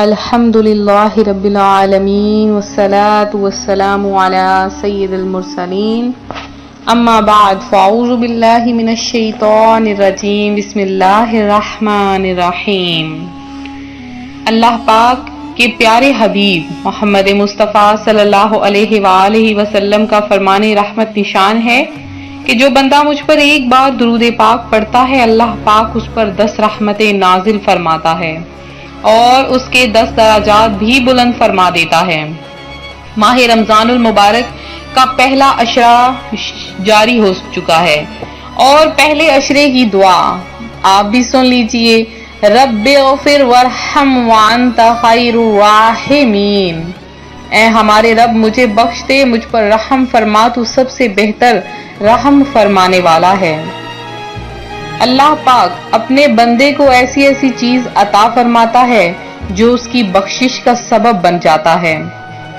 الحمدللہ رب العالمین والصلاة والسلام علی سید المرسلین اما بعد فاعوذ باللہ من الشیطان الرجیم بسم اللہ الرحمن الرحیم۔ اللہ پاک کے پیارے حبیب محمد مصطفیٰ صلی اللہ علیہ وآلہ وسلم کا فرمان رحمت نشان ہے کہ جو بندہ مجھ پر ایک بار درود پاک پڑھتا ہے اللہ پاک اس پر 10 رحمتیں نازل فرماتا ہے اور اس کے 10 درجات بھی بلند فرما دیتا ہے۔ ماہ رمضان المبارک کا پہلا عشرہ جاری ہو چکا ہے اور پہلے عشرے کی دعا آپ بھی سن لیجئے، رب اغفر وارحم وانت خیر الراحمین، اے ہمارے رب مجھے بخش دے، مجھ پر رحم فرما، تو سب سے بہتر رحم فرمانے والا ہے۔ اللہ پاک اپنے بندے کو ایسی ایسی چیز عطا فرماتا ہے جو اس کی بخشش کا سبب بن جاتا ہے۔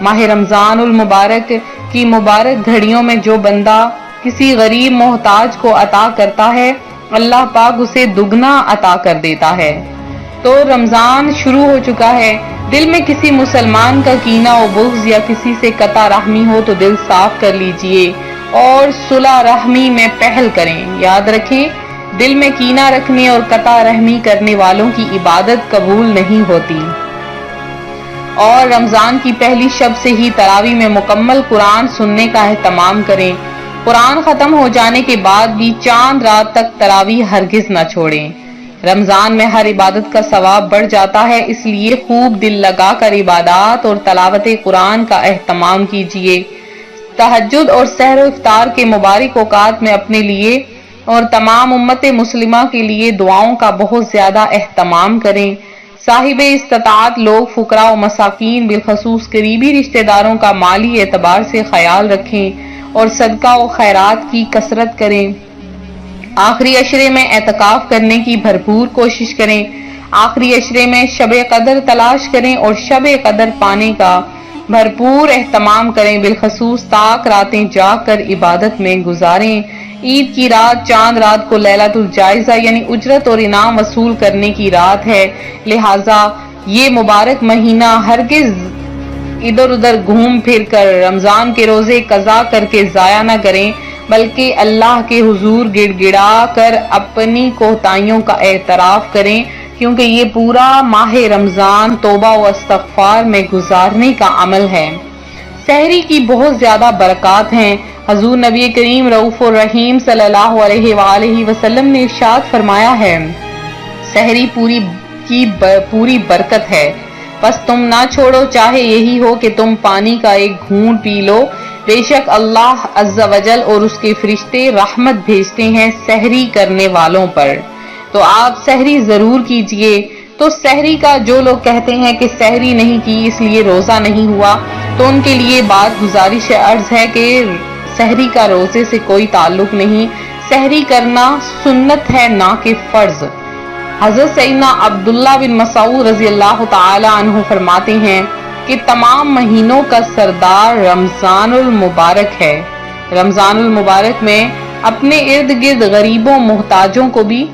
ماہ رمضان المبارک کی مبارک گھڑیوں میں جو بندہ کسی غریب محتاج کو عطا کرتا ہے اللہ پاک اسے دگنا عطا کر دیتا ہے۔ تو رمضان شروع ہو چکا ہے، دل میں کسی مسلمان کا کینہ و بغض یا کسی سے قطع رحمی ہو تو دل صاف کر لیجئے اور صلح رحمی میں پہل کریں۔ یاد رکھیں، دل میں کینہ رکھنے اور قطع رحمی کرنے والوں کی عبادت قبول نہیں ہوتی۔ اور رمضان کی پہلی شب سے ہی تراویح میں مکمل قرآن سننے کا اہتمام کریں۔ قرآن ختم ہو جانے کے بعد بھی چاند رات تک تراویح ہرگز نہ چھوڑیں۔ رمضان میں ہر عبادت کا ثواب بڑھ جاتا ہے، اس لیے خوب دل لگا کر عبادات اور تلاوت قرآن کا اہتمام کیجیے۔ تہجد اور سحر و افطار کے مبارک اوقات میں اپنے لیے اور تمام امت مسلمہ کے لیے دعاؤں کا بہت زیادہ اہتمام کریں۔ صاحب استطاعت لوگ، فقراء و مساکین، بالخصوص قریبی رشتہ داروں کا مالی اعتبار سے خیال رکھیں اور صدقہ و خیرات کی کثرت کریں۔ آخری عشرے میں اعتکاف کرنے کی بھرپور کوشش کریں۔ آخری عشرے میں شب قدر تلاش کریں اور شب قدر پانے کا بھرپور اہتمام کریں، بالخصوص تاک راتیں جاگ کر عبادت میں گزاریں۔ عید کی رات چاند رات کو لیلۃ الجائزہ یعنی اجرت اور انعام وصول کرنے کی رات ہے، لہٰذا یہ مبارک مہینہ ہرگز ادھر ادھر گھوم پھر کر رمضان کے روزے قضا کر کے ضائع نہ کریں، بلکہ اللہ کے حضور گڑ گڑا کر اپنی کوتاہیوں کا اعتراف کریں، کیونکہ یہ پورا ماہ رمضان توبہ و استغفار میں گزارنے کا عمل ہے۔ سحری کی بہت زیادہ برکات ہیں۔ حضور نبی کریم رؤوف الرحیم صلی اللہ علیہ وآلہ وسلم نے ارشاد فرمایا ہے، سحری پوری برکت ہے، بس تم نہ چھوڑو، چاہے یہی ہو کہ تم پانی کا ایک گھونٹ پی لو، بے شک اللہ عز و جل اور اس کے فرشتے رحمت بھیجتے ہیں سحری کرنے والوں پر۔ تو آپ سحری ضرور کیجئے۔ تو سحری کا جو لوگ کہتے ہیں کہ سحری نہیں کی اس لیے روزہ نہیں ہوا، تو ان کے لیے بات گزارش عرض ہے کہ سحری کا روزے سے کوئی تعلق نہیں، سحری کرنا سنت ہے نہ کہ فرض۔ حضرت سیدنا عبداللہ بن مسعود رضی اللہ تعالی عنہ فرماتے ہیں کہ تمام مہینوں کا سردار رمضان المبارک ہے۔ رمضان المبارک میں اپنے ارد گرد غریبوں محتاجوں کو بھی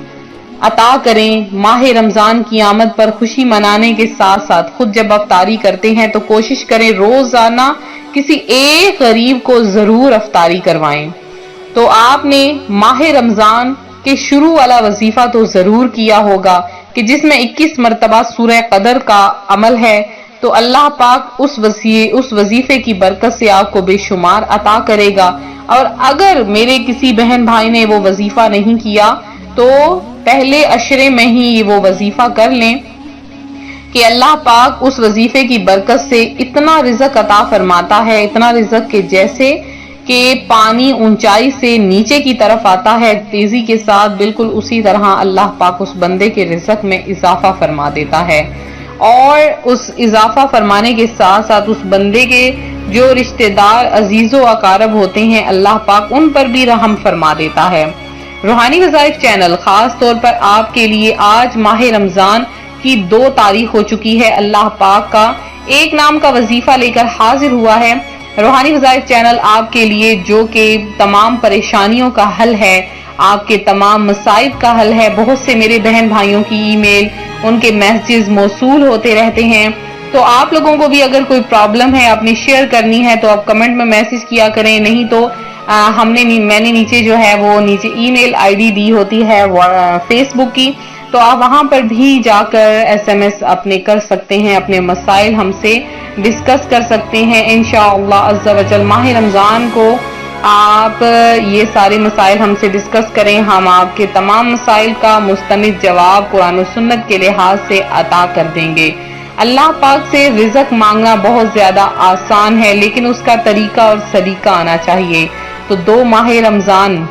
عطا کریں۔ ماہ رمضان کی آمد پر خوشی منانے کے ساتھ ساتھ خود جب افطاری کرتے ہیں تو کوشش کریں روزانہ کسی ایک غریب کو ضرور افطاری کروائیں۔ تو آپ نے ماہ رمضان کے شروع والا وظیفہ تو ضرور کیا ہوگا کہ جس میں 21 مرتبہ سورہ قدر کا عمل ہے، تو اللہ پاک اس وظیفے کی برکت سے آپ کو بے شمار عطا کرے گا۔ اور اگر میرے کسی بہن بھائی نے وہ وظیفہ نہیں کیا تو پہلے عشرے میں ہی وہ وظیفہ کر لیں کہ اللہ پاک اس وظیفے کی برکت سے اتنا رزق عطا فرماتا ہے، اتنا رزق کہ جیسے کہ پانی اونچائی سے نیچے کی طرف آتا ہے تیزی کے ساتھ، بالکل اسی طرح اللہ پاک اس بندے کے رزق میں اضافہ فرما دیتا ہے۔ اور اس اضافہ فرمانے کے ساتھ ساتھ اس بندے کے جو رشتہ دار عزیز و اقارب ہوتے ہیں اللہ پاک ان پر بھی رحم فرما دیتا ہے۔ روحانی وظائف چینل خاص طور پر آپ کے لیے آج ماہ رمضان کی 2 تاریخ ہو چکی ہے، اللہ پاک کا ایک نام کا وظیفہ لے کر حاضر ہوا ہے۔ روحانی وظائف چینل آپ کے لیے جو کہ تمام پریشانیوں کا حل ہے، آپ کے تمام مصائب کا حل ہے۔ بہت سے میرے بہن بھائیوں کی ای میل، ان کے میسیجز موصول ہوتے رہتے ہیں، تو آپ لوگوں کو بھی اگر کوئی پرابلم ہے آپ نے شیئر کرنی ہے تو آپ کمنٹ میں میسج کیا کریں، نہیں تو میں نے نیچے جو ہے وہ نیچے ای میل آئی ڈی دی ہوتی ہے فیس بک کی، تو آپ وہاں پر بھی جا کر ایس ایم ایس اپنے کر سکتے ہیں، اپنے مسائل ہم سے ڈسکس کر سکتے ہیں۔ انشاءاللہ عز و جل ماہ رمضان کو آپ یہ سارے مسائل ہم سے ڈسکس کریں، ہم آپ کے تمام مسائل کا مستند جواب قرآن و سنت کے لحاظ سے عطا کر دیں گے۔ اللہ پاک سے رزق مانگنا بہت زیادہ آسان ہے، لیکن اس کا طریقہ اور سلیقہ آنا چاہیے۔ تو 2 ماہ رمضان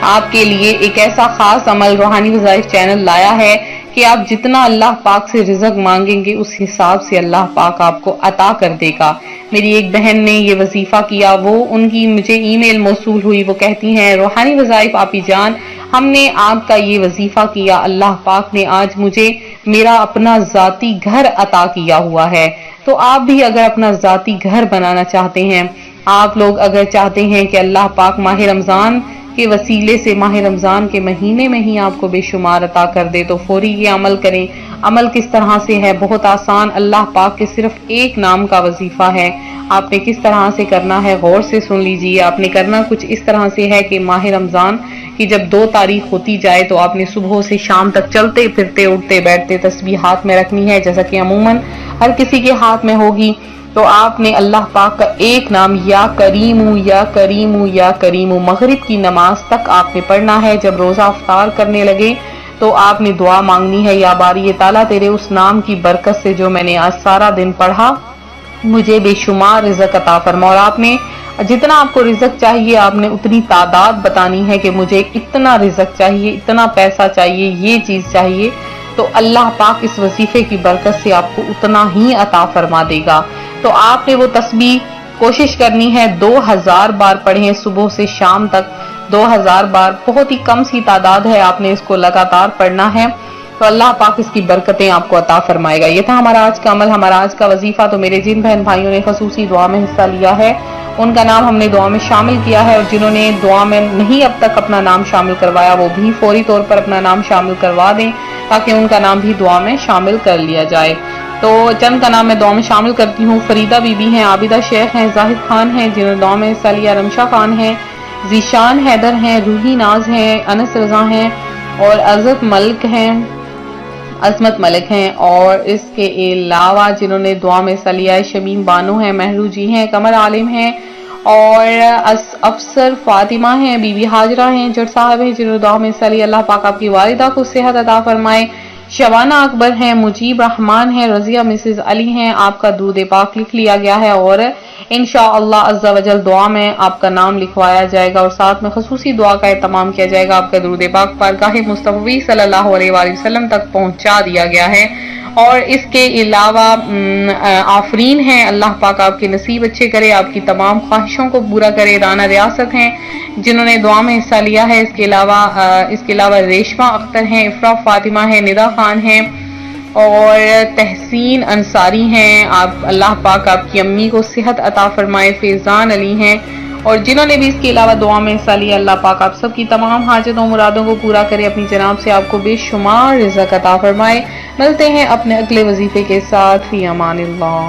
آپ کے لیے ایک ایسا خاص عمل روحانی وظائف چینل لایا ہے کہ آپ جتنا اللہ پاک سے رزق مانگیں گے اس حساب سے اللہ پاک آپ کو عطا کر دے گا۔ میری ایک بہن نے یہ وظیفہ کیا، وہ ان کی مجھے ای میل موصول ہوئی، وہ کہتی ہیں روحانی وظائف آپی جان، ہم نے آپ کا یہ وظیفہ کیا، اللہ پاک نے آج مجھے میرا اپنا ذاتی گھر عطا کیا ہوا ہے۔ تو آپ بھی اگر اپنا ذاتی گھر بنانا چاہتے ہیں، آپ لوگ اگر چاہتے ہیں کہ اللہ پاک ماہ رمضان کے وسیلے سے ماہ رمضان کے مہینے میں ہی آپ کو بے شمار عطا کر دے، تو فوری یہ عمل کریں۔ عمل کس طرح سے ہے؟ بہت آسان، اللہ پاک کے صرف ایک نام کا وظیفہ ہے۔ آپ نے کس طرح سے کرنا ہے غور سے سن لیجئے۔ آپ نے کرنا کچھ اس طرح سے ہے کہ ماہ رمضان کی جب 2 تاریخ ہوتی جائے تو آپ نے صبح سے شام تک چلتے پھرتے اٹھتے بیٹھتے تسبیح ہاتھ میں رکھنی ہے، جیسا کہ عموماً ہر کسی کے ہاتھ میں ہوگی۔ تو آپ نے اللہ پاک کا ایک نام یا کریمو یا کریمو یا کریمو مغرب کی نماز تک آپ نے پڑھنا ہے۔ جب روزہ افطار کرنے لگے تو آپ نے دعا مانگنی ہے، یا باری تعالیٰ تیرے اس نام کی برکت سے جو میں نے آج سارا دن پڑھا مجھے بے شمار رزق عطا فرما۔ اور آپ نے جتنا آپ کو رزق چاہیے آپ نے اتنی تعداد بتانی ہے کہ مجھے اتنا رزق چاہیے، اتنا پیسہ چاہیے، یہ چیز چاہیے، تو اللہ پاک اس وظیفے کی برکت سے آپ کو اتنا ہی عطا فرما دے گا۔ تو آپ نے وہ تسبیح کوشش کرنی ہے 2000 بار پڑھیں، صبح سے شام تک 2000 بار، بہت ہی کم سی تعداد ہے، آپ نے اس کو لگاتار پڑھنا ہے، تو اللہ پاک اس کی برکتیں آپ کو عطا فرمائے گا۔ یہ تھا ہمارا آج کا عمل، ہمارا آج کا وظیفہ۔ تو میرے جن بہن بھائیوں نے خصوصی دعا میں حصہ لیا ہے ان کا نام ہم نے دعا میں شامل کیا ہے، اور جنہوں نے دعا میں نہیں اب تک اپنا نام شامل کروایا وہ بھی فوری طور پر اپنا نام شامل کروا دیں تاکہ ان کا نام بھی دعا میں شامل کر لیا جائے۔ تو چند کا نام میں دعا میں شامل کرتی ہوں۔ فریدہ بی بی ہیں، عابدہ شیخ ہیں، زاہد خان ہیں جنہوں نے دعا میں حصہ لیا، رمشا خان ہیں، ذیشان حیدر ہیں، روحی ناز ہیں، انس رضا ہیں، اور عظمت ملک ہیں، اور اس کے علاوہ جنہوں نے دعا میں حصہ لیا ہے شمیم بانو ہیں، مہرو جی ہیں، قمر عالم ہیں، اور افسر فاطمہ ہیں، بی بی حاجرہ ہیں، جٹ صاحب ہیں جنہوں نے دعا میں حصہ لیا۔ اللہ پاک آپ کی والدہ کو صحت عطا فرمائے۔ شبانہ اکبر ہیں، مجیب رحمان ہیں، رضیہ مسز علی ہیں، آپ کا درود پاک لکھ لیا گیا ہے، اور انشاءاللہ عز و جل دعا میں آپ کا نام لکھوایا جائے گا، اور ساتھ میں خصوصی دعا کا اہتمام کیا جائے گا۔ آپ کا درود پاک بارگاہ مصطفی صلی اللہ علیہ وآلہ وسلم تک پہنچا دیا گیا ہے۔ اور اس کے علاوہ آفرین ہیں، اللہ پاک آپ کے نصیب اچھے کرے، آپ کی تمام خواہشوں کو پورا کرے۔ رانا ریاست ہیں جنہوں نے دعا میں حصہ لیا ہے۔ اس کے علاوہ ریشمہ اختر ہیں، افرا فاطمہ ہیں، ندا خان ہیں، اور تحسین انصاری ہیں۔ آپ اللہ پاک آپ کی امی کو صحت عطا فرمائے۔ فیضان علی ہیں، اور جنہوں نے بھی اس کے علاوہ دعا میں حصہ لیا، اللہ پاک آپ سب کی تمام حاجتوں مرادوں کو پورا کرے، اپنی جناب سے آپ کو بے شمار رزق عطا فرمائے۔ ملتے ہیں اپنے اگلے وظیفے کے ساتھ، فی امان اللہ۔